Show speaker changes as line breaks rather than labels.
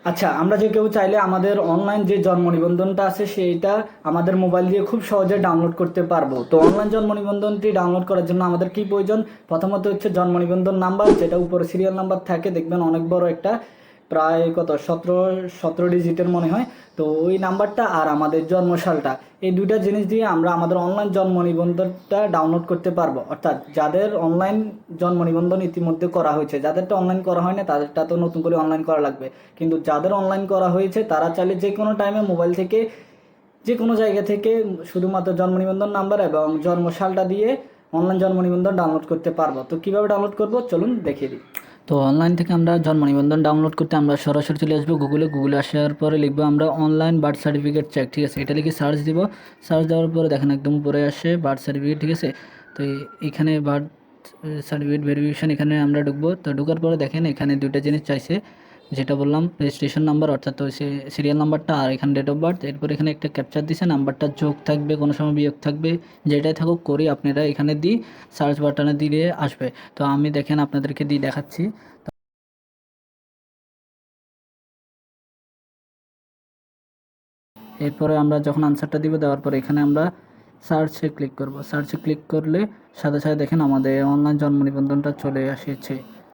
আচ্ছা, আমরা যে কেউ চাইলে আমাদের অনলাইন যে জন্ম নিবন্ধনটা আছে সেইটা আমাদের মোবাইল দিয়ে খুব সহজে ডাউনলোড করতে পারবো। তো অনলাইন জন্ম নিবন্ধনটি ডাউনলোড করার জন্য আমাদের কি প্রয়োজন? প্রথমত হচ্ছে জন্ম নিবন্ধন নাম্বার, যেটা উপরে সিরিয়াল নাম্বার থাকে, দেখবেন অনেক বড় একটা, প্রায় কত 17 ডিজিটের মনে হয়। তো ওই নাম্বারটা আর আমাদের জন্মসালটা, এই দুইটা জিনিস দিয়ে আমরা আমাদের অনলাইন জন্ম নিবন্ধনটা ডাউনলোড করতে পারবো। অর্থাৎ যাদের অনলাইন জন্ম নিবন্ধন ইতিমধ্যে করা হয়েছে, যাদেরটা অনলাইন করা হয় না তাদেরটা তো নতুন করে অনলাইন করা লাগবে। কিন্তু যাদের অনলাইন করা হয়েছে তারা চাইলে যে কোনো টাইমে মোবাইল থেকে যে কোনো জায়গা থেকে শুধুমাত্র জন্ম নিবন্ধন নাম্বার এবং জন্মসালটা দিয়ে অনলাইন জন্ম নিবন্ধন ডাউনলোড করতে পারবো। তো কীভাবে ডাউনলোড করবো চলুন দেখিয়ে দিই। তো অনলাইন থেকে আমরা জন্ম নিবন্ধন ডাউনলোড করতে আমরা সরাসরি চলে আসবো গুগলে আসার পরে লিখবো আমরা অনলাইন বার্থ সার্টিফিকেট চেক, ঠিক আছে, এটা লিখে সার্চ দিব। সার্চ দেওয়ার পরে দেখেন একদম উপরে আসে বার্থ সার্টিফিকেট, ঠিক আছে। তো এখানে বার্থ সার্টিফিকেট ভেরিফিকেশন, এখানে আমরা ঢুকবো। তো ঢোকার পরে দেখেন এখানে দুইটা জিনিস চাইছে, যেটা বললাম রেজিস্ট্রেশন নাম্বার অর্থাৎ তো সিরিয়াল নাম্বারটা, আর এখানে ডেট অফ বার্থ। এরপর এখানে একটা ক্যাপচার দিছে, নাম্বারটা যোগ থাকবে, কোনো সময় বিয়োগ থাকবে, যেটাই থাকুক করি আপনারা এখানে দিই সার্চ বাটনে দিয়ে আসবে। তো আমি দেখেন আপনাদেরকে দিয়ে দেখাচ্ছি। এরপরে আমরা যখন আনসারটা দিব, দেওয়ার পরে এখানে আমরা সার্চে ক্লিক করব। সার্চে ক্লিক করলে সাথে সাথে দেখেন আমাদের অনলাইন জন্ম নিবন্ধনটা চলে এসেছে।